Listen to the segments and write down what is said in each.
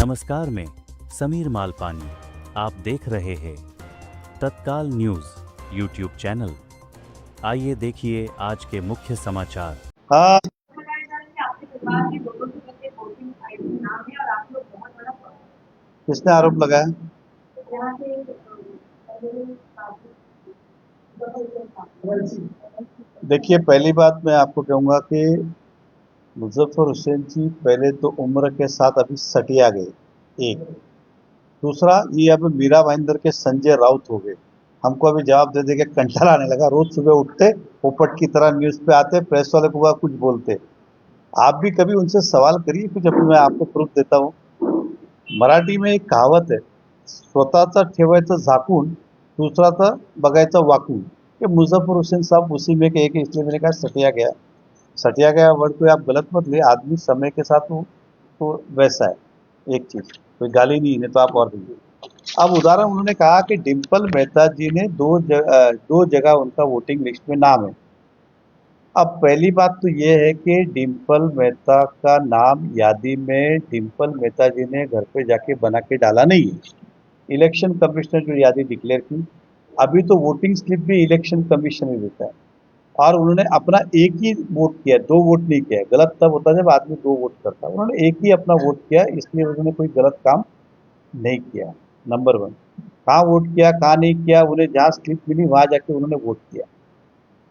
नमस्कार, मैं समीर मालपानी। आप देख रहे हैं तत्काल न्यूज़ यूट्यूब चैनल। आइए देखिए आज के मुख्य समाचार। हाँ, किसने आरोप लगाया? देखिए, पहली बात मैं आपको कहूंगा कि मुजफ्फर हुसैन जी पहले तो उम्र के साथ अभी सटिया गए। एक दूसरा, ये अब मीरा भाईंदर के संजय राउत हो गए। हमको अभी जवाब दे दे के कंटाला आने लगा। रोज सुबह उठते, पोपट की तरह न्यूज पे आते, प्रेस वाले को कुछ बोलते। आप भी कभी उनसे सवाल करिए कुछ। अभी मैं आपको प्रूफ देता हूँ। मराठी में एक कहावत है, स्वतःचा ठेवायचं झाकून, दुसराचा बघायचं वाकून। ये मुजफ्फर हुसैन साहब उसी में के एक है, इसलिए मैंने कहा सटिया गया। सटिया गया वर्ड को आप गलत मत ले। आदमी समय के साथ वो तो वैसा है। एक चीज, कोई गाली नहीं है तो आप और दीजिए। अब उदाहरण उन्होंने कहा कि डिम्पल मेहता जी ने दो जगह उनका वोटिंग लिस्ट में नाम है। अब पहली बात तो ये है कि डिम्पल मेहता का नाम यादी में डिम्पल मेहता जी ने घर पे जाके बना के डाला नहीं है। इलेक्शन कमिश्नर जो यादी डिक्लेयर की, अभी तो वोटिंग स्लिप भी इलेक्शन कमीशन ही देता है। और उन्होंने अपना एक ही वोट किया, दो वोट नहीं किया। गलत तब होता है जब आदमी दो वोट करता है। उन्होंने एक ही अपना वोट किया, इसलिए उन्होंने कोई गलत काम नहीं किया। नंबर वन, कहाँ वोट किया कहाँ नहीं किया, उन्हें जहाँ स्लिप मिली वहां जाके उन्होंने वोट किया।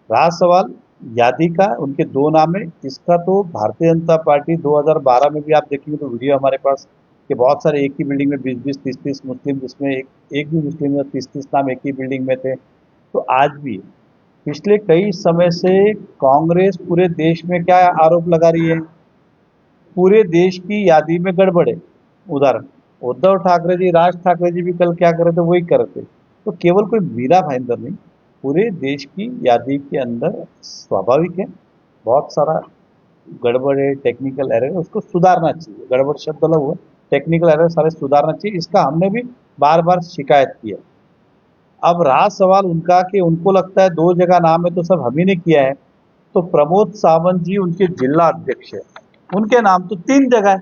रहा सवाल यादी का, उनके दो नाम है। इसका तो भारतीय जनता पार्टी 2012 में भी आप देखेंगे तो वीडियो हमारे पास कि बहुत सारे एक ही बिल्डिंग में 20-20, 30-30 मुस्लिम, जिसमें एक भी मुस्लिम में 30-30 नाम एक ही बिल्डिंग में थे। तो आज भी पिछले कई समय से कांग्रेस पूरे देश में क्या आरोप लगा रही है? पूरे देश की यादी में गड़बड़ है। उदाहरण, उद्धव ठाकरे जी, राज ठाकरे जी भी कल क्या कर रहे थे, वही कर रहे थे। तो केवल कोई मीरा भाईंदर नहीं, पूरे देश की यादी के अंदर स्वाभाविक है बहुत सारा गड़बड़ है, टेक्निकल एरर है, उसको सुधारना चाहिए। गड़बड़ शब्द अलग हुआ, टेक्निकल एरर सारे सुधारना चाहिए। इसका हमने भी बार बार शिकायत की है। अब रहा सवाल उनका कि उनको लगता है दो जगह नाम है तो सब हम ही ने किया है। तो प्रमोद सावंत जी उनके जिला अध्यक्ष है, उनके नाम तो तीन जगह है।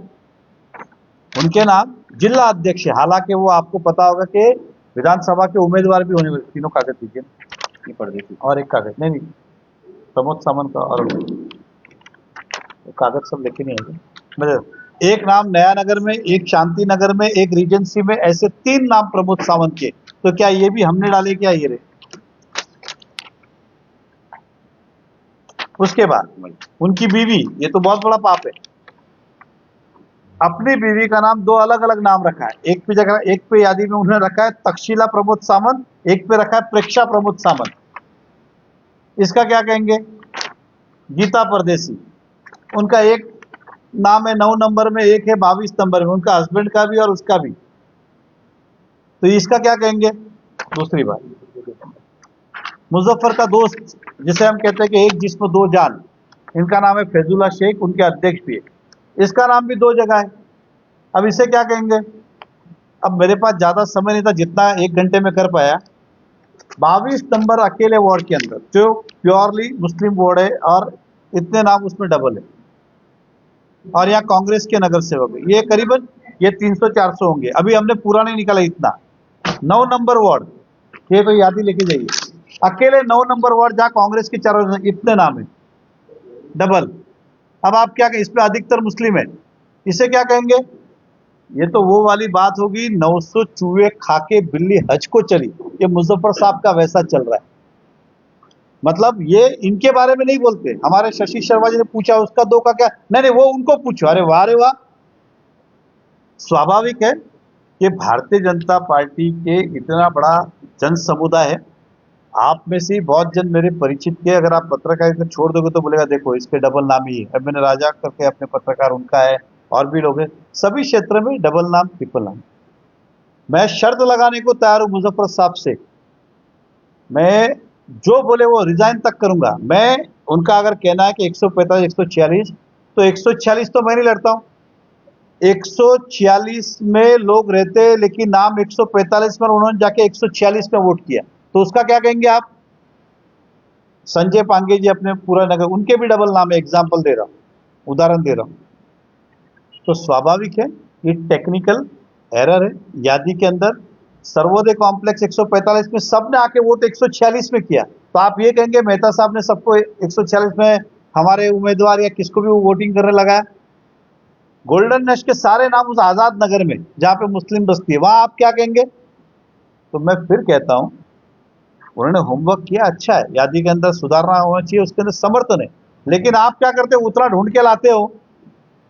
उनके नाम जिला अध्यक्ष है। हालांकि वो आपको पता होगा कि विधानसभा के उम्मीदवार भी होने वाले। तीनों कागज दीजिए, ये पढ़ देती और एक कागज नहीं, प्रमोद सावंत का और कागज सब लेके नहीं आएंगे। मतलब एक नाम नया नगर में, एक शांति नगर में, एक रीजेंसी में, ऐसे तीन नाम प्रमोद सावंत के। तो क्या ये भी हमने डाले क्या? ये रहे। उसके बाद उनकी बीवी, ये तो बहुत बड़ा पाप है, अपनी बीवी का नाम दो अलग अलग नाम रखा है। एक पे जगह, एक पे यादी में उन्होंने रखा है तक्षशिला प्रमोद सावंत, एक पे रखा है प्रेक्षा प्रमोद सावंत। इसका क्या कहेंगे? गीता परदेसी, उनका एक नाम है 9 नंबर में, एक है 22 नंबर में, उनका हस्बैंड का भी और उसका भी। तो इसका क्या कहेंगे? दूसरी बात, मुजफ्फर का दोस्त, जिसे हम कहते हैं कि एक जिस्म दो जान, इनका नाम है फैजुल्ला शेख, उनके अध्यक्ष भी है। इसका नाम भी दो जगह है। अब इसे क्या कहेंगे? अब मेरे पास ज्यादा समय नहीं था, जितना एक घंटे में कर पाया। 22 नंबर अकेले वार्ड के अंदर जो प्योरली मुस्लिम वार्ड है, और इतने नाम उसमें डबल है, और यहाँ कांग्रेस के नगर सेवक है। ये करीबन ये 300-400 होंगे। अभी हमने पूरा नहीं निकाला इतना। 9 नंबर वार्ड, ये तो याद ही लेके जाइए। अकेले 9 नंबर वार्ड जहाँ कांग्रेस के चारों, इतने नाम है डबल। अब आप क्या कहें? इस पे अधिकतर मुस्लिम है, इसे क्या कहेंगे? ये तो वो वाली बात होगी, 900 चूहे खा के बिल्ली हज को चली। ये मुजफ्फर साहब का वैसा चल रहा है। मतलब ये इनके बारे में नहीं बोलते। हमारे शशि शर्मा जी ने पूछा उसका दो का क्या, नहीं नहीं वो उनको पूछो। अरे वाह रे वाह। स्वाभाविक है कि भारतीय जनता पार्टी के इतना बड़ा जन समुदाय है। आप में से बहुत जन मेरे परिचित के, अगर आप पत्रकारिता छोड़ दोगे तो बोलेगा देखो इसके डबल नाम ही है। अब मैंने राजा करके अपने पत्रकार, उनका है, और भी लोग हैं, सभी क्षेत्र में डबल नाम, ट्रिपल नाम। मैं शर्त लगाने को तैयार हूं मुजफ्फर साहब से, मैं जो बोले वो रिजाइन तक करूंगा। मैं उनका अगर कहना है कि 145 146, तो 146 तो मैं नहीं लड़ता हूं। 146 में लोग रहते हैं, लेकिन नाम 145 में, उन्होंने जाके 146 में वोट किया, तो उसका क्या कहेंगे आप? संजय पांगे जी अपने पूरा नगर, उनके भी डबल नाम है। एग्जाम्पल दे रहा हूं, उदाहरण दे रहा हूं। तो स्वाभाविक है ये टेक्निकल एरर है। यादी के अंदर सर्वोदय कॉम्प्लेक्स 145 में सबने आके वोट 146 में किया, तो आप ये कहेंगे मेहता साहब ने सबको 146 में हमारे उम्मीदवार या किसको भी वो वोटिंग करने लगाया? गोल्डन नेस्ट के सारे नाम उस आजाद नगर में जहां पे मुस्लिम बस्ती है, वहां आप क्या कहेंगे? तो मैं फिर कहता हूं, उन्होंने होमवर्क किया, अच्छा है, यादी के अंदर सुधारना होना चाहिए, उसके अंदर समर्थन है, लेकिन आप क्या करते हो? उतरा ढूंढ के लाते हो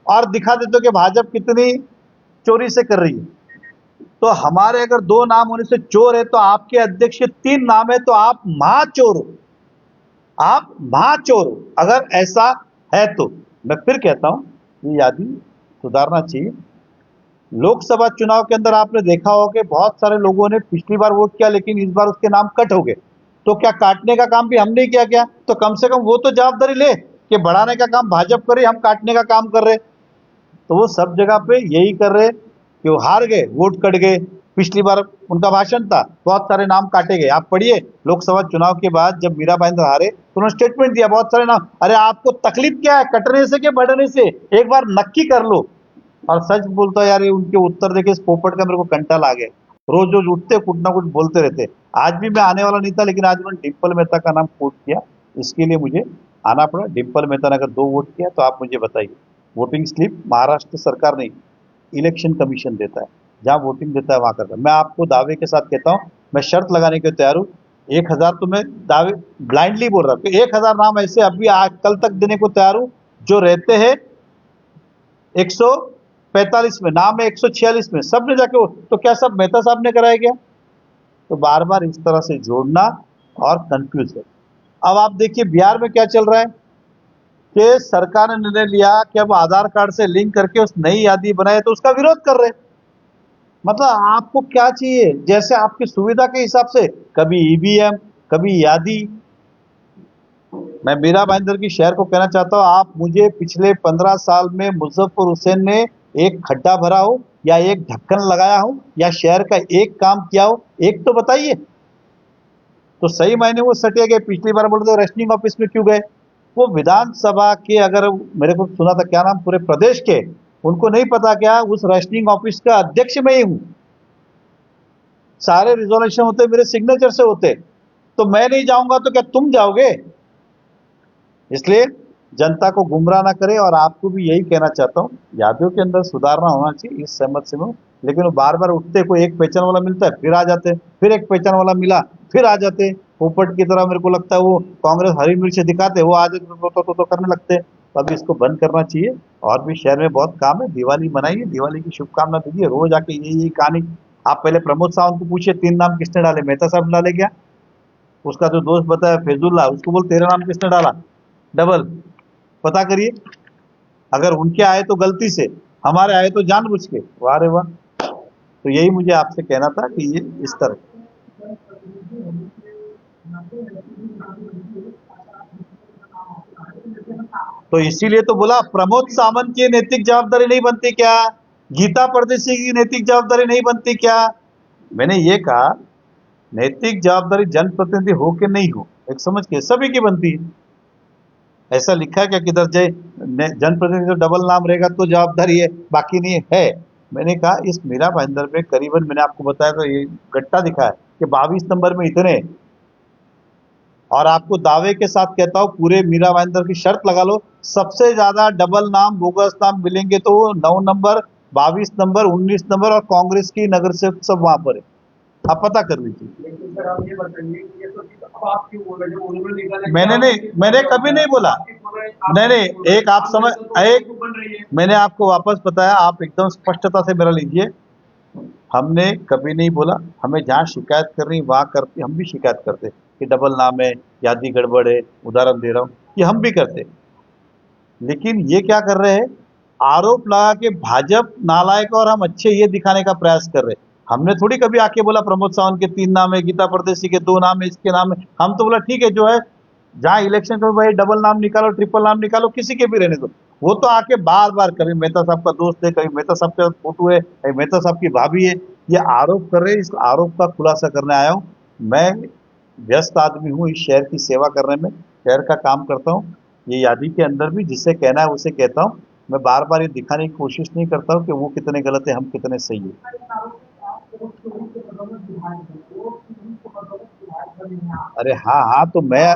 और दिखा देते हो कि भाजपा कितनी चोरी से कर रही है। तो हमारे अगर 2 नाम होने से चोर है, तो आपके अध्यक्ष के 3 नाम है, तो आप महाचोर हो, आप महाचोर हो अगर ऐसा है तो। मैं फिर कहता हूं, ये यादी सुधारना चाहिए। लोकसभा चुनाव के अंदर आपने देखा होगा कि बहुत सारे लोगों ने पिछली बार वोट किया, लेकिन इस बार उसके नाम कट हो गए, तो क्या काटने का काम भी हमने किया क्या? तो कम से कम वो तो जवाबदारी ले कि बढ़ाने का काम भाजपा करे, हम काटने का काम कर रहे। तो वो सब जगह पे यही कर रहे कि वो हार गए, वोट कट गए। पिछली बार उनका भाषण था, बहुत सारे नाम काटे गए। आप पढ़िए, लोकसभा चुनाव के बाद जब मीरा भाईंदर हारे तो उन्होंने स्टेटमेंट दिया, बहुत सारे नाम। अरे आपको तकलीफ क्या है, कटने से कि बढ़ने से? एक बार नक्की कर लो। और सच बोलता यार, ये उनके उत्तर देखे इस पोपट का मेरे को कंटाल आ गया। रोज रोज उठते कुछ ना कुछ बोलते रहते। आज भी मैं आने वाला नहीं था, लेकिन आज उन्होंने डिम्पल मेहता का नाम कोट किया, इसके लिए मुझे आना पड़ा। डिम्पल मेहता ने अगर 2 वोट किया तो आप मुझे बताइए, वोटिंग स्लिप महाराष्ट्र सरकार नहीं, इलेक्शन कमीशन देता है, जहां वोटिंग देता है वहां करता है। मैं आपको दावे के साथ कहता हूं, मैं शर्त लगाने के तैयार हूं, 1000 तो मैं दावे ब्लाइंडली बोल रहा हूं कि 1000 नाम ऐसे अभी आज कल तक देने को तैयार हूं जो रहते हैं 145 में, नाम है 146 में, सबने जाके तो क्या सब मेहता साहब ने कराया क्या? तो बार बार इस तरह से जोड़ना और कंफ्यूज है। अब आप देखिए बिहार में क्या चल रहा है कि सरकार ने निर्णय लिया कि अब आधार कार्ड से लिंक करके उस नई यादी बनाए, तो उसका विरोध कर रहे हैं। मतलब आपको क्या चाहिए? जैसे आपकी सुविधा के हिसाब से, कभी ईवीएम, कभी यादी। मैं मीरा भाईंदर की शहर को कहना चाहता हूं, आप मुझे पिछले 15 साल में मुजफ्फर हुसैन ने एक खड्डा भरा हो, या एक ढक्कन लगाया हो, या शहर का एक काम किया हो, एक तो बताइए। तो सही मायने वो सटे गए। पिछली बार बोलते थे रशनिंग ऑफिस में क्यों गए? वो विधानसभा के, अगर मेरे को सुना था क्या नाम, पूरे प्रदेश के, उनको नहीं पता क्या उस रशनिंग ऑफिस का अध्यक्ष मैं ही हूं। सारे रिजोल्यूशन होते मेरे सिग्नेचर से होते, तो मैं नहीं जाऊंगा तो क्या तुम जाओगे? इसलिए जनता को गुमराह ना करे। और आपको भी यही कहना चाहता हूं, यादियों के अंदर सुधारना होना चाहिए, इस सहमत से मैं हूं। लेकिन वो बार बार उठते, कोई एक पहचान वाला मिलता है फिर आ जाते, फिर एक पहचान वाला मिला फिर आ जाते। पोपट की तरह मेरे को लगता है वो कांग्रेस हरी मिर्च दिखाते, वो आज तो करने लगते। तो अभी इसको बंद करना चाहिए। और भी शहर में बहुत काम है, दिवाली मनाइए, दिवाली की शुभकामना दीजिए। रोज आके यही कहानी। आप पहले प्रमोद सावंत को पूछिए 3 नाम किसने डाले, मेहता साहब डाले क्या? उसका जो दोस्त बताया फैजुल्ला, उसको बोल 13 नाम किसने डाला, डबल पता करिए। अगर उनके आए तो गलती से, हमारे आए तो जानबूझ के। वाह रे वाह। तो यही मुझे आपसे कहना था कि ये इस तरह। तो इसीलिए तो बोला, प्रमोद सावंत की नैतिक जवाबदारी नहीं बनती क्या? गीता परदेसी की नैतिक जवाबदारी नहीं बनती क्या? मैंने ये कहा, नैतिक जवाबदारी जनप्रतिनिधि हो के नहीं हो, एक समझ के सभी की बनती है। ऐसा लिखा है क्या किधर जय जनप्रतिनिधि तो डबल नाम रहेगा तो जवाबदारी है, बाकी नहीं है? मैंने कहा इस मीरा भाईंदर में करीबन, मैंने आपको बताया तो ये गट्टा दिखा है कि 22 नंबर में इतने। और आपको दावे के साथ कहता हूं, पूरे मीरा भाईंदर की शर्त लगा लो, सबसे ज्यादा डबल नाम बोगस नाम मिलेंगे तो 9 नंबर, 22 नंबर, 19 नंबर, और कांग्रेस की नगर से सब वहां पर है। आप पता कर लीजिए। लेकिन सर आप ये बताइए कि ये तो अब आप क्यों बोल रहे हैं? उन्होंने निकाला, मैंने कभी नहीं बोला। नहीं नहीं, एक आप समझ, एक मैंने आपको वापस बताया, आप एकदम स्पष्टता से मेरा लीजिए। हमने कभी नहीं बोला, हमें जहाँ शिकायत करनी वहाँ करते, हम भी शिकायत करते कि डबल नाम है, यादी गड़बड़ है, उदाहरण दे रहा हूँ, ये हम भी करते। लेकिन ये क्या कर रहे हैं, आरोप लगा के भाजपा नालायक और हम अच्छे ये दिखाने का प्रयास कर रहे हैं। हमने थोड़ी कभी आके बोला प्रमोद सावंत के 3 नाम है, गीता परदेसी के 2 नाम है, इसके नाम है। हम तो बोला ठीक है, जो है जहाँ इलेक्शन में भाई डबल नाम निकालो, ट्रिपल नाम निकालो, किसी के भी रहने दो। वो तो आके बार बार, कभी मेहता साहब का दोस्त है, कभी मेहता साहब का फोटो है, कभी मेहता साहब की भाभी है, ये आरोप कर रहे हैं। इस आरोप का खुलासा करने आया हूँ। मैं व्यस्त आदमी हूँ, इस शहर की सेवा करने में, शहर का काम करता हूँ। ये यादी के अंदर भी जिसे कहना है उसे कहता हूँ। मैं बार बार ये दिखाने की कोशिश नहीं करता हूँ कि वो कितने गलत है, हम कितने सही है। अरे हाँ हाँ, तो मैं,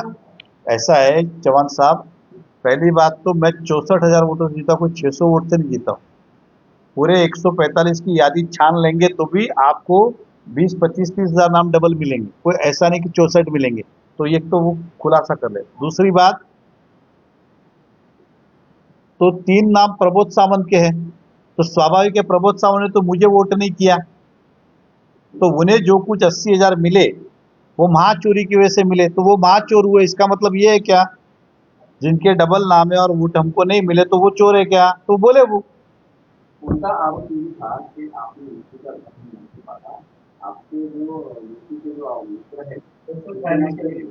ऐसा है चौहान साहब, पहली बात तो मैं 64,000 वोटों से जीता, कोई 600 वोट से नहीं जीता हूँ। पूरे 145 की यादी छान लेंगे तो भी आपको 20, 25, 30,000 नाम डबल मिलेंगे, कोई ऐसा नहीं कि 64 मिलेंगे। तो ये तो वो खुलासा कर ले। दूसरी बात, तो 3 नाम प्रबोध सावंत के हैं, तो स्वाभाविक है प्रबोध सावंत ने तो मुझे वोट नहीं किया, तो उन्हें जो कुछ 80,000 मिले वो महाचोरी की वजह से मिले, तो वो महाचोर हुए। इसका मतलब ये है क्या, जिनके डबल नाम है और वोट हमको नहीं मिले तो वो चोर है क्या, तो बोले वो। उनका आरोप ये था कि आपने यूपी का गठन नहीं पाता, आपके जो यूपी के जो मित्र है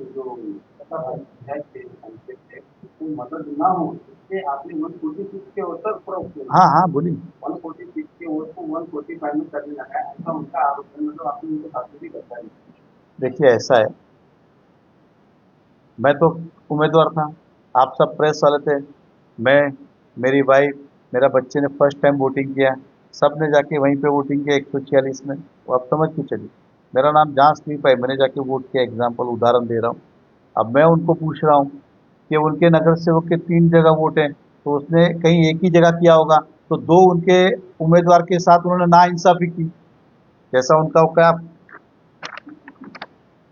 जो विधायक थे, सांसद थे, उसको मदद ना हो, इससे आपने 146 के वोट पर पूरा उपयोग, हाँ हाँ बोली। 146 के वोट को 145 में करने लगा, ऐसा उनका आरोप है। मतलब आपने उनको शासित भी करता है। देखिए ऐसा है, मैं तो उम्मीदवार था, आप सब प्रेस वाले थे, मैं, मेरी वाइफ, मेरा बच्चे ने फर्स्ट टाइम वोटिंग किया, सब ने जाके वहीं पे वोटिंग किया 146 में। वो आप समझ के चलिए, मेरा नाम जहाँ स्लीप है मैंने जाके वोट किया, एग्जाम्पल उदाहरण दे रहा हूँ। अब मैं उनको पूछ रहा हूँ कि उनके नगर सेवक के 3 जगह वोट हैं, तो उसने कहीं एक ही जगह किया होगा, तो 2 उनके उम्मीदवार के साथ उन्होंने नाइंसाफी की, जैसा उनका क्या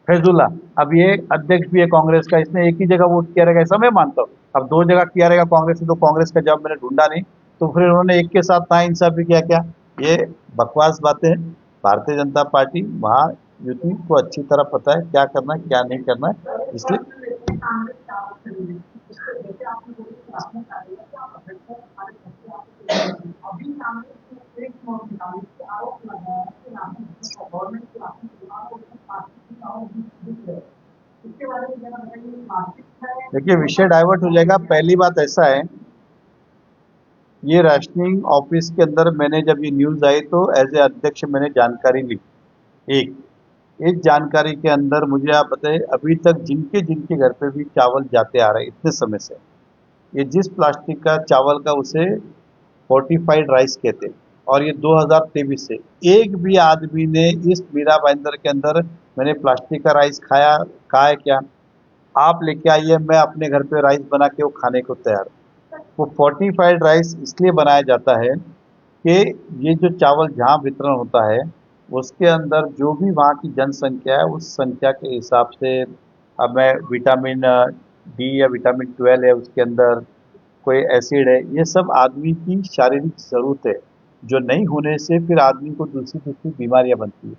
फैजुल्ला, अब ये अध्यक्ष भी है कांग्रेस का, इसने एक ही जगह वोट किया रहेगा ऐसा मैं मानता हूँ। अब 2 जगह किया रहेगा कांग्रेस ने, तो कांग्रेस का जवाब मैंने ढूंढा नहीं, तो फिर उन्होंने एक के साथ नाइंसाफी किया क्या, ये बकवास बातें हैं। भारतीय जनता पार्टी महायुति को अच्छी तरह पता है क्या करना है क्या नहीं करना है, इसलिए देखिए विषय डाइवर्ट हो जाएगा। पहली बात ऐसा है, ये राशनिंग ऑफिस के अंदर मैंने जब ये न्यूज़ आई तो एज ए अध्यक्ष मैंने जानकारी ली। एक, इस जानकारी के अंदर मुझे आप बताइए, अभी तक जिनके जिनके घर पे भी चावल जाते आ रहे हैं इतने समय से, ये जिस प्लास्टिक का चावल का उसे फोर्टिफाइड राइस कहते हैं, और ये 2023 से एक भी आदमी ने इस मीरा भाईंदर के अंदर मैंने प्लास्टिक का राइस खाया, कहा है क्या, आप लेके आइए मैं अपने घर पे राइस बना के वो खाने को तैयार हूं। वो फोर्टिफाइड राइस इसलिए बनाया जाता है कि ये जो चावल जहाँ वितरण होता है उसके अंदर जो भी वहाँ की जनसंख्या है उस संख्या के हिसाब से, अब मैं विटामिन डी या विटामिन 12 है उसके अंदर, कोई एसिड है, ये सब आदमी की शारीरिक ज़रूरत है, जो नहीं होने से फिर आदमी को दूसरी दूसरी बीमारियां बनती है।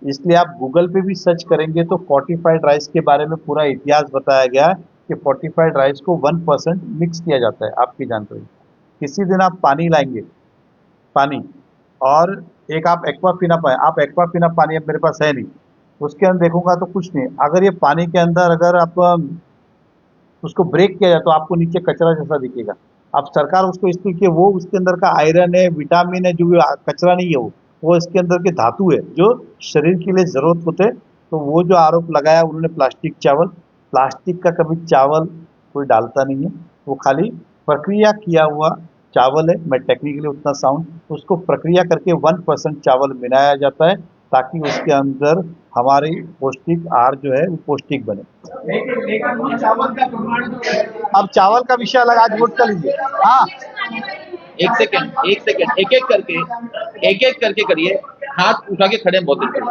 इसलिए आप गूगल पे भी सर्च करेंगे तो फोर्टिफाइड राइस के बारे में पूरा इतिहास बताया गया है कि फोर्टिफाइड राइस को 1% मिक्स किया जाता है, आपकी जानकारी। किसी दिन आप पानी लाएंगे, पानी, और एक आप एक्वाफिना पाए, आप एक्वाफिना पानी अब मेरे पास है नहीं, उसके अंदर देखूंगा तो कुछ नहीं, अगर ये पानी के अंदर अगर आप उसको ब्रेक किया जाए तो आपको नीचे कचरा जैसा दिखेगा। अब सरकार उसको इसलिए कि वो उसके अंदर का आयरन है, विटामिन है, जो भी कचरा नहीं है वो इसके अंदर के धातु है जो शरीर के लिए जरूरत होते हैं। तो वो जो आरोप लगाया उन्होंने प्लास्टिक चावल, प्लास्टिक का कभी चावल कोई डालता नहीं है, वो खाली प्रक्रिया किया हुआ चावल है। मैं टेक्निकली उतना साउंड, उसको प्रक्रिया करके 1% चावल मिलाया जाता है ताकि उसके अंदर हमारी पौष्टिक आहार जो है वो पौष्टिक बने। लेकिन चावल का प्रमाण जो है, अब चावल का विषय अलग, आज वोट कर लीजिए। हाँ एक सेकंड एक एक करके करिए, हाथ उठा के खड़े हैं बहुत देर तक।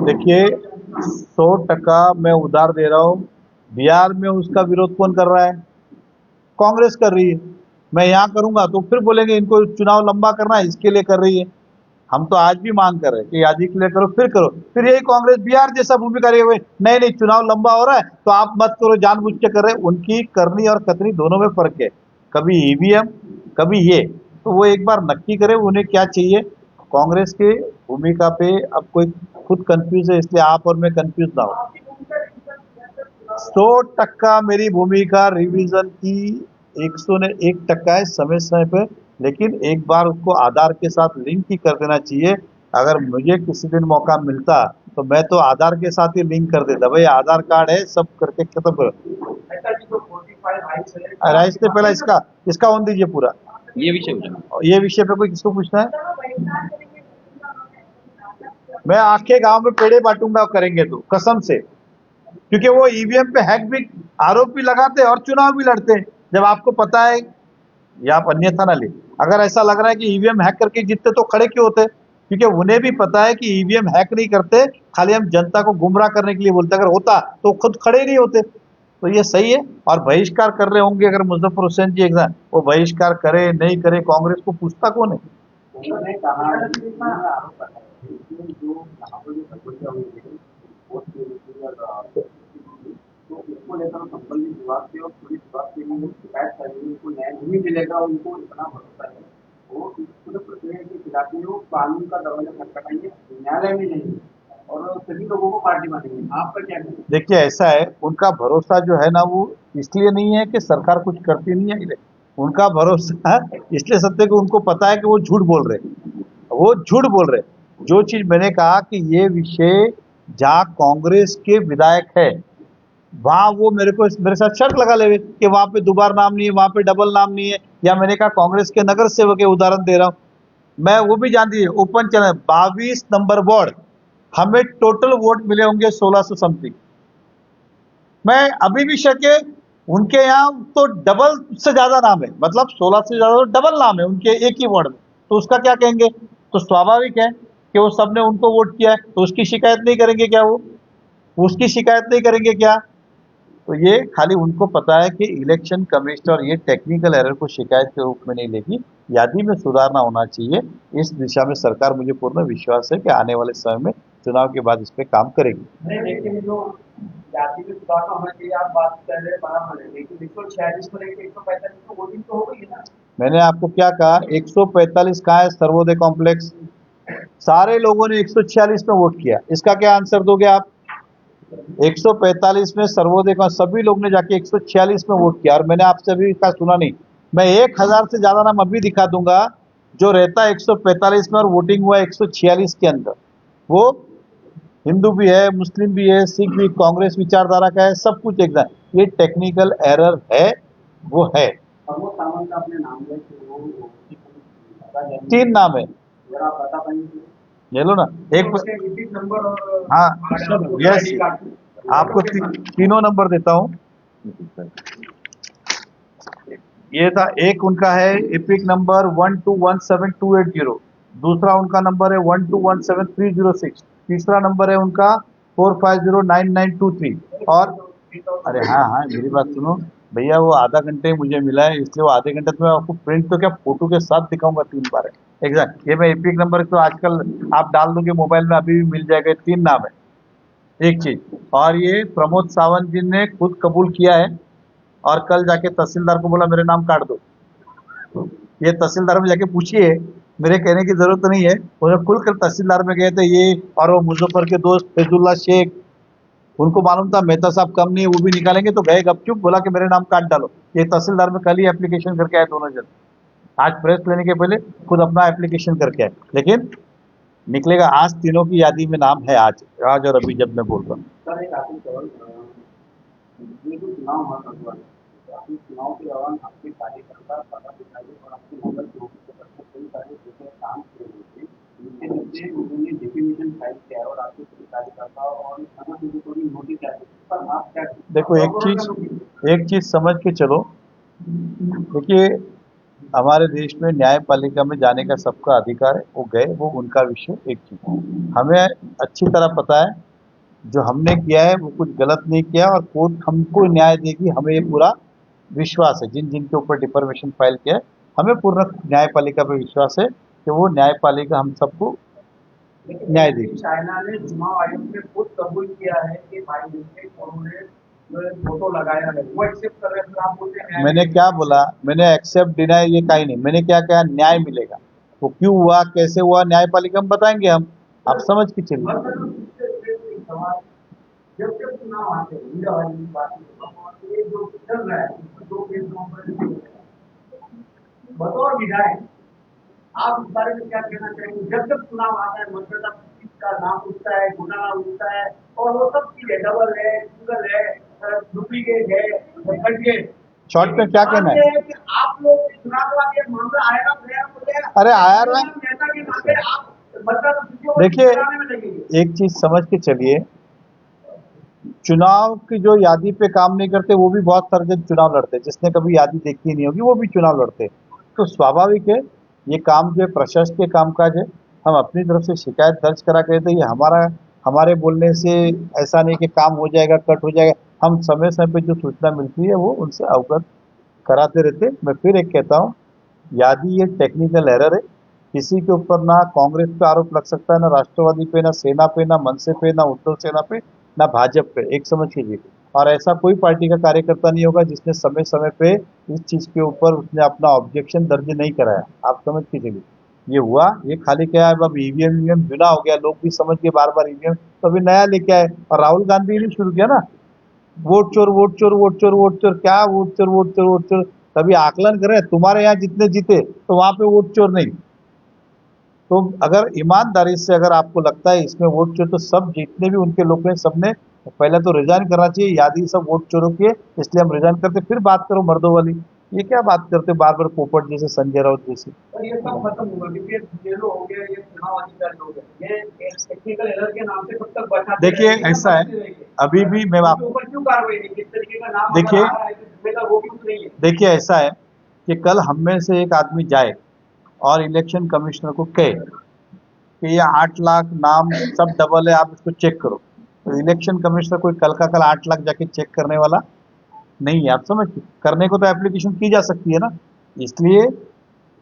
देखिए 100% मैं उधार दे रहा हूँ, बिहार में उसका विरोध कौन कर रहा है, कांग्रेस कर रही है। मैं यहाँ करूंगा तो फिर बोलेंगे इनको चुनाव लंबा करना है इसके लिए कर रही है। हम तो आज भी मांग कर रहे हैं कि आज ही क्लियर करो फिर करो, फिर यही कांग्रेस बिहार जैसा भूमिका रही हुई, नहीं नहीं चुनाव लंबा हो रहा है तो आप मत करो, जानबूझ के कर रहे हैं। उनकी करनी और कतनी दोनों में फर्क है, कभी ईवीएम कभी ये, तो वो एक बार नक्की करे उन्हें क्या चाहिए। कांग्रेस के भूमिका पे अब कोई खुद कंफ्यूज है, इसलिए आप और मैं कंफ्यूज ना हो। 100% मेरी भूमिका रिवीजन की 101% है समय समय पे, लेकिन एक बार उसको आधार के साथ लिंक ही कर देना चाहिए। अगर मुझे किसी दिन मौका मिलता तो मैं तो आधार के साथ ही लिंक कर देता, भाई आधार कार्ड है सब करके खत्म करो। राइस ने पहला इसका इसका ऑन दीजिए पूरा, ये विषय हो जाए। और ये विषय पे कोई किसको पूछना है? मैं आखे गांव में पेड़े बांटूंगा करेंगे तो, कसम से, क्योंकि वो ईवीएम पे हैक भी आरोप भी लगाते हैं और चुनाव भी लड़ते हैं, जब आपको पता है। या आप अन्यथा ना ले, अगर ऐसा लग रहा है कि ईवीएम हैक करके जीतते तो खड़े क्यों होते? क्योंकि उन्हें भी पता है कि ईवीएम हैक नहीं करते, खाली हम जनता को गुमराह करने के लिए बोलते। अगर होता तो खुद खड़े ही नहीं होते। तो ये सही है। और बहिष्कार कर रहे होंगे अगर मुजफ्फर हुसैन जी एग्जाम, वो बहिष्कार करे नहीं करे, कांग्रेस को पूछता कौन है? उन्होंने कहा उन्होंने आरोप लगाया है कि जो यहाँ पर जो प्रक्रिया हुई है वोट के लिए तो उसको लेकर संबंधित विभाग से और पुलिस विभाग से भी लोग शिकायत कर रहे हैं, उनको न्याय नहीं मिलेगा। उनको इतना भरोसा है वो इस पूरे प्रक्रिया के खिलाफ में वो कानून का दरवाजा खटखटाएंगे, न्यायालय में नहीं और सभी लोगों को पार्टी बांटेंगे। आपका क्या कहना है? देखिए ऐसा है, उनका भरोसा जो है ना वो इसलिए नहीं है कि सरकार कुछ करती नहीं है, उनका भरोसा इसलिए सत्य कि उनको पता है कि वो झूठ बोल रहे हैं, वो झूठ बोल रहे हैं। जो चीज मैंने कहा कि ये विषय जहाँ कांग्रेस के विधायक है वहां वो मेरे साथ शर्त लगा ले कि वहां पे दोबारा नाम नहीं है, वहां पे डबल नाम नहीं है, या मैंने कहा कांग्रेस के नगर सेवक के उदाहरण दे रहा हूं मैं, वो भी जान दीजिए ओपन चैनल 22 नंबर वार्ड, हमें टोटल वोट मिले होंगे 1600 समथिंग। मैं अभी भी शक है, उनके यहाँ तो डबल से ज्यादा नाम है, मतलब 16 से ज्यादा तो डबल नाम है उनके एक ही वार्ड में, तो उसका क्या कहेंगे? तो स्वाभाविक है कि वो सबने उनको वोट किया है, तो उसकी शिकायत नहीं करेंगे क्या? वो उसकी शिकायत नहीं करेंगे क्या? तो ये खाली उनको पता है कि इलेक्शन कमिश्नर ये टेक्निकल एरर को शिकायत के रूप में नहीं लेगी, यादी में सुधारना होना चाहिए। इस दिशा में सरकार, मुझे पूर्ण विश्वास है कि आने वाले समय में चुनाव के बाद इस पे काम करेगी। नहीं, लेकिन जो जाति में सुधार होना चाहिए आप बात कर रहे हैं बराबर है, लेकिन 146 को लेकर 145 तो वोटिंग तो हो गई है ना। मैंने आपको क्या कहा? 145 कहाँ है सर्वोदय कॉम्प्लेक्स? सारे लोगों ने 146 में वोट किया, इसका क्या आंसर दोगे आप? 145 में सर्वोदय का सभी लोग ने जाके 146 में वोट किया, और मैंने आपसे अभी का सुना नहीं। मैं 1000 से ज्यादा नाम अभी दिखा दूंगा जो रहता है 145 में और वोटिंग हुआ 146 के अंदर। वो हिंदू भी है, मुस्लिम भी है, सिख भी, कांग्रेस विचारधारा का है, सब कुछ एकदम। ये टेक्निकल एरर है, वो है। प्रमोद सावंत का अपने नाम है कि वो 3 नाम है, जरा आप बता पाएंगे? ले लो ना। एक एपिक नंबर और हाँ, यस, आपको तीनों नंबर देता हूँ। ये था, एक उनका है एपिक नंबर 1217280, दूसरा उनका नंबर है 1217306, तीसरा नंबर है उनका 4509923। और अरे हाँ, मेरी बात सुनो भैया, वो आधा घंटे मुझे मिला है, इसलिए वो आधे घंटे तो मैं आपको प्रिंट तो क्या फोटो के साथ दिखाऊंगा 3 बार एग्जैक्ट। ये मैं एपिक नंबर तो आजकल आप डाल दोगे मोबाइल में, अभी भी मिल जाएगा। 3 नाम है एक चीज। और ये प्रमोद सावंत जी ने खुद कबूल किया है, और कल जाके तहसीलदार को बोला मेरे नाम काट दो। ये तहसीलदार में जाके पूछिए, मेरे कहने की जरूरत नहीं है, वो खुल कर तहसीलदार में गए थे ये, और वो मुजफ्फर के दोस्त फैजुल्ला शेख, उनको मालूम था मेहता साहब कम नहीं है, वो भी निकालेंगे, तो गए गपचुप, बोला कि मेरे नाम काट डालो। ये तहसीलदार में कल ही एप्लीकेशन करके आए दोनों जन, आज प्रेस लेने के पहले खुद अपना एप्लीकेशन करके आए, लेकिन निकलेगा आज। तीनों की यादी में नाम है आज और अभी जब मैं बोल रहा हूँ। सर एक आखिरी सवाल, ये जो चुनाव हुआ था, आपके चुनाव के दौरान आपके कार्यकर्ता पदाधिकारी और आपके नगर सेवकों की तरफ से कई सारे जैसे काम किए हुए थे, जिसके नीचे उन्होंने डिफेमेशन फाइल किया और आपके सभी कार्यकर्ता और नगर सेवकों को नोटिस आया, पर आप क्या? देखो एक चीज समझ के चलो, देखिए हमारे देश में न्यायपालिका में जाने का सबका अधिकार है, वो गए, वो उनका विषय। एक चीज हमें अच्छी तरह पता है, जो हमने किया है वो कुछ गलत नहीं किया, और कोर्ट हमको न्याय देगी, हमें ये पूरा विश्वास है। जिन जिनके ऊपर डिफर्मेशन फाइल किया है, हमें पूर्ण न्यायपालिका पे विश्वास है कि वो न्यायपालिका हम सबको न्याय देगी। चाइना ने चुनाव आयोग ने खुद कबूल किया है कि भाई उन्होंने फोटो लगाया है, वो एक्सेप्ट कर रहे हैं, आप बोलते हैं मैंने क्या बोला? मैंने एक्सेप्ट डिनाई ये कहीं नहीं, मैंने क्या कहा? न्याय मिलेगा। वो क्यों हुआ, कैसे हुआ, न्यायपालिका में बताएंगे हम, आप समझ के चलिए। जब जब चुनाव आते हैं इंडिया वाली बात है, ये जो चल रहा है दो केंद्रों पर बतौर विधायक आप इस बारे में क्या कहना चाहेंगे? जब जब चुनाव आता है मतदाता का नाम उठता है, घोटाला उठता है और वो सब चीजें डबल है, सिंगल है, डुप्लीकेट है, फर्जीवाड़ा। शॉर्ट में क्या कहना है? कि आप लोग चुनाव का ये मामला आएगा गया। अरे आया ना। नेता के नाते आप मतदाता सूचियों को देखिए, बनाने में लगेंगे। एक चीज समझ के चलिए, चुनाव की जो यादी पे काम नहीं करते वो भी बहुत सारे जन चुनाव लड़ते हैं, जिसने कभी यादी देखी नहीं होगी वो भी चुनाव लड़ते हैं। तो स्वाभाविक है, ये काम जो है प्रशासकीय कामकाज है। हम अपनी तरफ से शिकायत दर्ज करा के देते, ये हमारे बोलने से ऐसा नहीं कि काम हो जाएगा, कट हो जाएगा। हम समय समय पे जो सूचना मिलती है वो उनसे अवगत कराते रहते। मैं फिर एक कहता हूँ, यादी ये टेक्निकल एरर है। किसी के ऊपर ना कांग्रेस पे आरोप लग सकता है, ना राष्ट्रवादी पे, ना सेना पे, ना मनसे पे, ना उद्धव सेना पे, ना भाजपा पे, एक समझ लीजिए। और ऐसा कोई पार्टी का कार्यकर्ता नहीं होगा जिसने समय समय पे इस चीज के ऊपर उसने अपना ऑब्जेक्शन दर्ज नहीं कराया। आप समझ के चलिए, ये हुआ, ये खाली क्या है, अब ईवीएम जुना हो गया, लोग भी समझ के बार बार ईवीएम तो अभी नया लेके आए। और राहुल गांधी ने शुरू किया ना, वोट चोर वोट चोर वोट चोर वोट चोर, क्या वोट चोर वोट चोर वोट चोर। कभी आकलन करें, तुम्हारे यहाँ जितने जीते तो वहां पे वोट चोर नहीं। तो अगर ईमानदारी से अगर आपको लगता है इसमें वोट चोर, तो सब जितने भी उनके लोग हैं सबने पहले तो रिजाइन करना चाहिए। यादी सब वोट चोरों की है, इसलिए हम रिजाइन करते, फिर बात करो मर्दों वाली। ये क्या बात करते बार बार, पोपट जैसे, संजय राउत जैसे। और ये सब खत्म होगा क्योंकि जेलों हो गया, ये चुनाव अधिकारी हो गए, ये टेक्निकल एरर के नाम से कब तक बचाते देखिए रहेंगे, ऐसा है, बचाते रहेंगे। अभी भी मैं उनके आप ऊपर क्यों कार्रवाई नहीं? किस तरीके का नाम देखिए अगर आ रहा है तो जिम्मेदार वो क्यों नहीं है? देखिए ऐसा है कि कल हम में से एक आदमी जाए और इलेक्शन कमिश्नर को कहे कि ये 8 लाख नाम सब डबल है, आप इसको चेक करो। तो इलेक्शन कमिश्नर कोई कल का कल 8 लाख जाके चेक करने वाला नहीं है। आप समझिए, करने को तो एप्लीकेशन की जा सकती है ना। इसलिए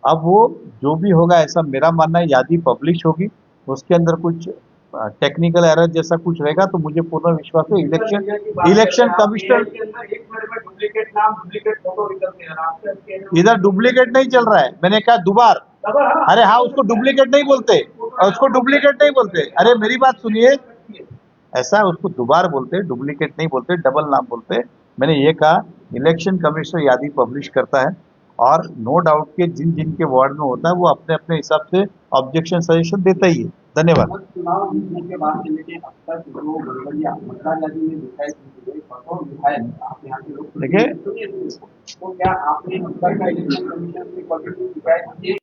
अब वो जो भी होगा, ऐसा मेरा मानना है, यादी पब्लिश होगी, उसके अंदर कुछ टेक्निकल एरर जैसा कुछ रहेगा तो मुझे पूर्ण विश्वास है इलेक्शन कमिश्नर। एक मिनट में डुप्लीकेट नाम, डुप्लीकेट फोटो निकलते हैं। इधर डुप्लीकेट नहीं चल रहा है, मैंने कहा दोबार। अरे हाँ, उसको डुप्लीकेट नहीं बोलते, उसको डुप्लीकेट नहीं बोलते। अरे मेरी बात सुनिए, ऐसा है, उसको दोबार बोलते, डुप्लीकेट नहीं बोलते, डबल नाम बोलते। मैंने ये कहा, इलेक्शन कमिश्नर यादी पब्लिश करता है और नो डाउट के जिन जिन के वार्ड में होता है वो अपने अपने हिसाब से ऑब्जेक्शन सजेशन देता ही है। धन्यवाद। चुनाव जीतने के बाद से लेके अब तक जो गड़बड़ियां मतदान यादी में दिखाई दी गई, बतौर विधायक आप यहाँ के लोग देखिए, तो क्या आपने अब तक का इलेक्शन कमीशन से पॉजिटिव शिकायत की?